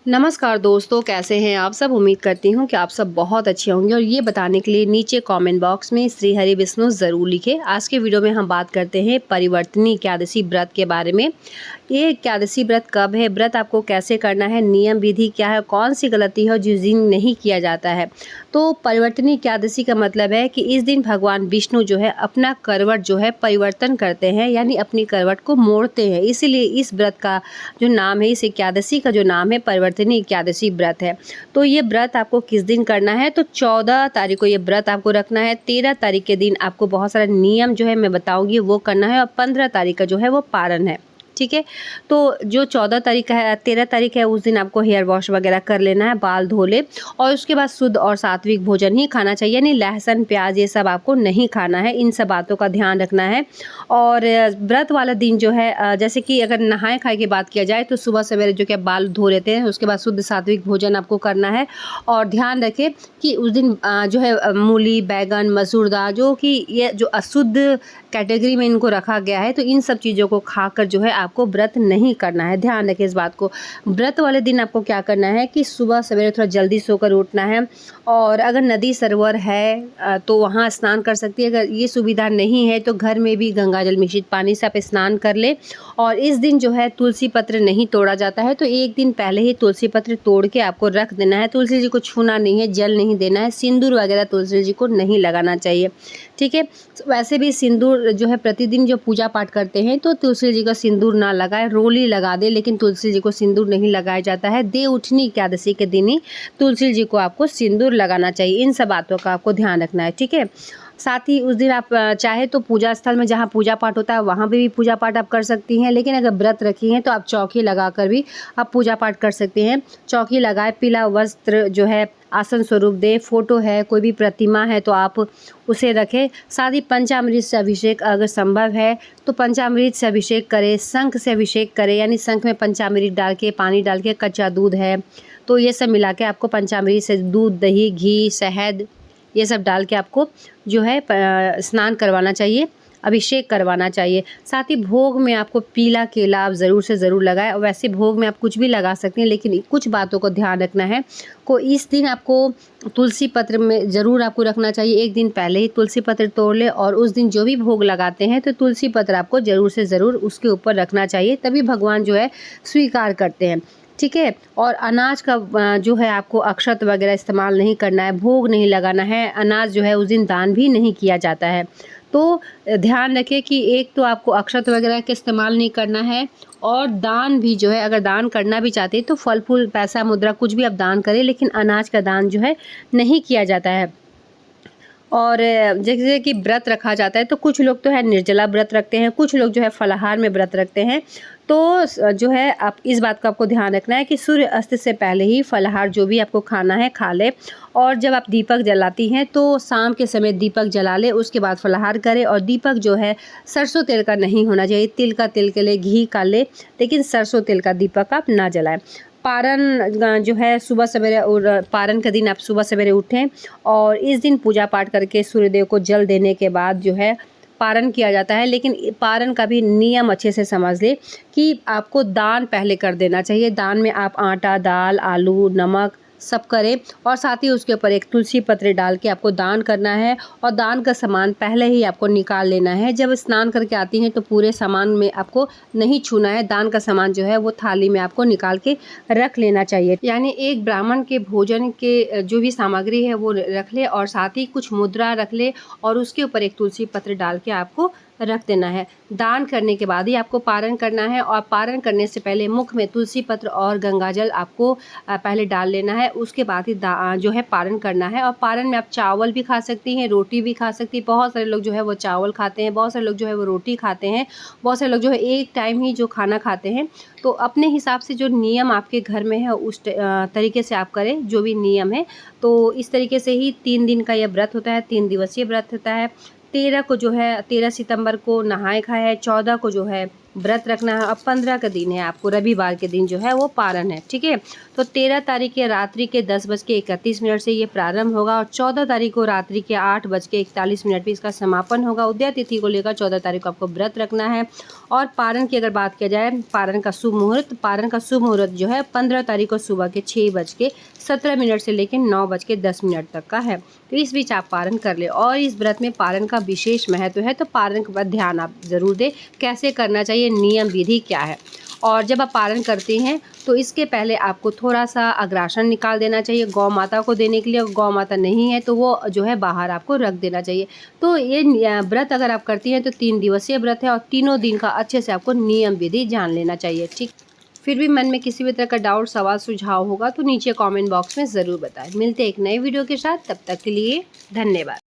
नमस्कार दोस्तों, कैसे हैं आप सब। उम्मीद करती हूँ कि आप सब बहुत अच्छे होंगे और ये बताने के लिए नीचे कमेंट बॉक्स में श्री हरि विष्णु ज़रूर लिखें। आज के वीडियो में हम बात करते हैं परिवर्तनी एकादशी व्रत के बारे में। ये एकादशी व्रत कब है, व्रत आपको कैसे करना है, नियम विधि क्या है, कौन सी गलती है जिस दिन नहीं किया जाता है। तो परिवर्तनी एकादशी का मतलब है कि इस दिन भगवान विष्णु जो है अपना करवट जो है परिवर्तन करते हैं, यानी अपनी करवट को मोड़ते हैं। इसीलिए इस व्रत का जो नाम है, इस एकादशी का जो नाम है परिवर्तनी एकादशी व्रत है। तो ये व्रत आपको किस दिन करना है, तो 14 तारीख को ये व्रत आपको रखना है। 13 तारीख के दिन आपको बहुत सारा नियम जो है मैं बताऊंगी वो करना है और 15 तारीख का जो है वो पारण है। ठीक है, तो जो 14 तारीख है 13 तारीख है उस दिन आपको हेयर वॉश वगैरह कर लेना है, बाल धो ले और उसके बाद शुद्ध और सात्विक भोजन ही खाना चाहिए, यानी लहसुन प्याज ये सब आपको नहीं खाना है। इन सब बातों का ध्यान रखना है। और व्रत वाला दिन जो है जैसे कि अगर नहाए खाए की बात किया जाए तो सुबह सवेरे जो कि बाल धो लेते हैं, उसके बाद शुद्ध सात्विक भोजन आपको करना है। और ध्यान रखें कि उस दिन जो है मूली, बैगन, मसूर दाल जो कि ये जो अशुद्ध कैटेगरी में इनको रखा गया है, तो इन सब चीज़ों को खाकर जो है आपको व्रत नहीं करना है। ध्यान रखें इस बात को। व्रत वाले दिन आपको क्या करना है कि सुबह सवेरे थोड़ा जल्दी सोकर उठना है और अगर नदी सरोवर है तो वहाँ स्नान कर सकती है। अगर ये सुविधा नहीं है तो घर में भी गंगा जल मिश्रित पानी से आप स्नान कर ले। और इस दिन जो है तुलसी पत्र नहीं तोड़ा जाता है, तो एक दिन पहले ही तुलसी पत्र तोड़ के आपको रख देना है। तुलसी जी को छूना नहीं है, जल नहीं देना है, सिंदूर वगैरह तुलसी जी को नहीं लगाना चाहिए। ठीक है, वैसे भी सिंदूर जो है प्रतिदिन जो पूजा पाठ करते हैं तो तुलसी जी का सिंदूर ना लगाए, रोली लगा दे, लेकिन तुलसी जी को सिंदूर नहीं लगाया जाता है। देव उठनी एकादशी के दिन ही तुलसी जी को आपको सिंदूर लगाना चाहिए। इन सब बातों का आपको ध्यान रखना है। ठीक है, साथ ही उस दिन आप चाहे तो पूजा स्थल में जहाँ पूजा पाठ होता है वहाँ पे भी पूजा पाठ आप कर सकती हैं, लेकिन अगर व्रत रखी हैं तो आप चौकी लगाकर भी आप पूजा पाठ कर सकते हैं। चौकी लगाए, पीला वस्त्र जो है आसन स्वरूप दे, फोटो है, कोई भी प्रतिमा है तो आप उसे रखें। साथ ही पंचामृत से अभिषेक अगर संभव है तो पंचामृत से अभिषेक करें, शंख से अभिषेक करें, यानी शंख में पंचामृत डाल के, पानी डाल के, कच्चा दूध है तो ये सब मिला के आपको पंचामृत से दूध, दही, घी, शहद ये सब डाल के आपको जो है स्नान करवाना चाहिए, अभिषेक करवाना चाहिए। साथ ही भोग में आपको पीला केला आप ज़रूर से ज़रूर लगाएं। और वैसे भोग में आप कुछ भी लगा सकते हैं, लेकिन कुछ बातों को ध्यान रखना है। को इस दिन आपको तुलसी पत्र में ज़रूर आपको रखना चाहिए। एक दिन पहले ही तुलसी पत्र तोड़ ले और उस दिन जो भी भोग लगाते हैं तो तुलसी पत्र आपको ज़रूर से ज़रूर उसके ऊपर रखना चाहिए, तभी भगवान जो है स्वीकार करते हैं। ठीक है, और अनाज का जो है आपको अक्षत वगैरह इस्तेमाल नहीं करना है, भोग नहीं लगाना है, अनाज जो है उस दिन दान भी नहीं किया जाता है। तो ध्यान रखें कि एक तो आपको अक्षत वगैरह का इस्तेमाल नहीं करना है और दान भी जो है अगर दान करना भी चाहते हैं तो फल फूल, पैसा, मुद्रा कुछ भी आप दान करें, लेकिन अनाज का दान जो है नहीं किया जाता है। और जैसे कि व्रत रखा जाता है तो कुछ लोग तो है निर्जला व्रत रखते हैं, कुछ लोग जो है फलाहार में व्रत रखते हैं। तो जो है आप इस बात का आपको ध्यान रखना है कि सूर्य अस्त से पहले ही फलाहार जो भी आपको खाना है खा ले। और जब आप दीपक जलाती हैं तो शाम के समय दीपक जला ले, उसके बाद फलाहार करें। और दीपक जो है सरसों तेल का नहीं होना चाहिए, तिल का तेल के लिए, घी का ले, लेकिन सरसों तेल का दीपक आप ना जलाएं। पारण जो है सुबह सवेरे, और पारण के दिन आप सुबह सवेरे उठें और इस दिन पूजा पाठ करके सूर्यदेव को जल देने के बाद जो है पारण किया जाता है। लेकिन पारण का भी नियम अच्छे से समझ ले कि आपको दान पहले कर देना चाहिए। दान में आप आटा, दाल, आलू, नमक सब करें और साथ ही उसके ऊपर एक तुलसी पत्र डाल के आपको दान करना है। और दान का सामान पहले ही आपको निकाल लेना है। जब स्नान करके आती हैं तो पूरे सामान में आपको नहीं छूना है, दान का सामान जो है वो थाली में आपको निकाल के रख लेना चाहिए। यानी एक ब्राह्मण के भोजन के जो भी सामग्री है वो रख ले और साथ ही कुछ मुद्रा रख ले और उसके ऊपर एक तुलसी पत्र डाल के आपको रख देना है। दान करने के बाद ही आपको पारण करना है और पारण करने से पहले मुख में तुलसी पत्र और गंगाजल आपको पहले डाल लेना है, उसके बाद ही जो है पारण करना है। और पारण में आप चावल भी खा सकती हैं, रोटी भी खा सकती हैं। बहुत सारे लोग जो है वो चावल खाते हैं, बहुत सारे लोग जो है वो रोटी खाते हैं, बहुत सारे लोग जो है एक टाइम ही जो खाना खाते हैं। तो अपने हिसाब से जो नियम आपके घर में है उस तरीके से आप करें, जो भी नियम है। तो इस तरीके से ही 3 दिन का यह व्रत होता है, 3 दिवसीय व्रत होता है। 13 को जो है 13 सितंबर को नहाए खाए है, 14 को जो है व्रत रखना है। अब 15 का दिन है, आपको रविवार के दिन जो है वो पारण है, ठीक है। तो 13 तारीख के रात्रि के 10:31 से ये प्रारंभ होगा और 14 तारीख को रात्रि के 8:41 पे इसका समापन होगा। उदय तिथि को लेकर 14 तारीख को आपको व्रत रखना है। और पारण की अगर बात किया जाए, पारण का शुभ मुहूर्त जो है 15 तारीख को सुबह के 6:17 से लेकर 9:10 तक का है। तो इस बीच आप पारण कर ले। और इस व्रत में पारण का विशेष महत्व है, तो पारण के बाद ध्यान आप जरूर दें कैसे करना चाहिए, नियम विधि क्या है। और जब आप पारण करते हैं तो इसके पहले आपको थोड़ा सा अग्रासन निकाल देना चाहिए गौ माता को देने के लिए। गौ माता नहीं है तो वो जो है बाहर आपको रख देना चाहिए। तो ये व्रत अगर आप करती हैं तो 3 दिवसीय व्रत है और तीनों दिन का अच्छे से आपको नियम विधि जान लेना चाहिए, ठीक। फिर भी मन में किसी भी तरह का डाउट, सवाल, सुझाव होगा तो नीचे कमेंट बॉक्स में ज़रूर बताएं। मिलते हैं एक नए वीडियो के साथ, तब तक के लिए धन्यवाद।